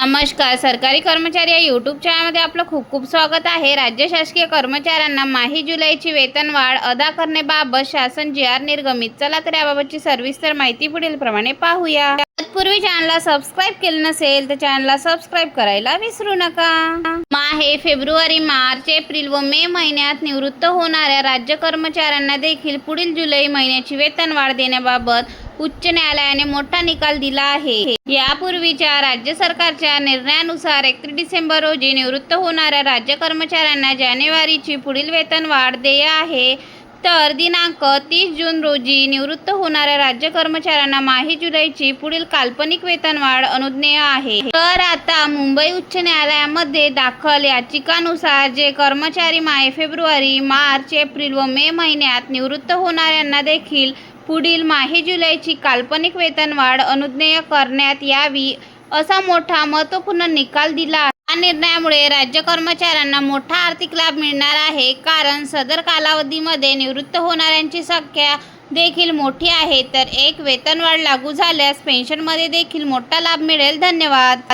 नमस्कार. सरकारी कर्मचारी या यूट्यूब चॅनलमध्ये आपलं खूप खूप स्वागत आहे. राज्य शासकीय कर्मचाऱ्यांना माही जुलैची वेतनवाढ अदा करण्याबाबत शासन जी.आर. निर्गमित. चला तर याबाबतची सविस्तर माहिती पुढील प्रमाणे पाहूया. तत्पूर्वी चॅनलला सबस्क्राईब केलं नसेल तर चॅनलला सबस्क्राईब करायला विसरू नका. माहे, फेब्रुवारी, मार्च, एप्रिल व मे महिन्यात निवृत्त होणाऱ्या राज्य कर्मचाऱ्यांना देखील पुढील जुलै महिन्याची वेतनवाढ देण्याबाबत उच्च न्यायालयाने मोठा निकाल दिला आहे. यापूर्वीच्या राज्य सरकारच्या निर्णयानुसार 31 डिसेंबर रोजी निवृत्त होणाऱ्या राज्य कर्मचाऱ्यांना जानेवारीची पुढील वेतनवाढ देय आहे, तर दिनांक 30 जून रोजी निवृत्त होणाऱ्या राज्य कर्मचाऱ्यांना माही जुलैची पुढील काल्पनिक वेतनवाढ अनुज्ञेय आहे. तर आता मुंबई उच्च न्यायालयामध्ये दाखल याचिकानुसार जे कर्मचारी माहे, फेब्रुवारी, मार्च, एप्रिल व मे महिन्यात निवृत्त होणाऱ्यांना देखील पुढील माही जुलैची काल्पनिक वेतनवाढ अनुज्ञेय करण्यात यावी असा मोठा महत्त्वपूर्ण निकाल दिला आहे. या निर्णयामुळे राज्य कर्मचाऱ्यांना मोठा आर्थिक लाभ मिळणार आहे, कारण सदर कालावधीमध्ये निवृत्त होणाऱ्यांची संख्या देखील मोठी आहे. तर एक वेतनवाढ लागू झाल्यास पेन्शनमध्ये देखील मोठा लाभ मिळेल. धन्यवाद.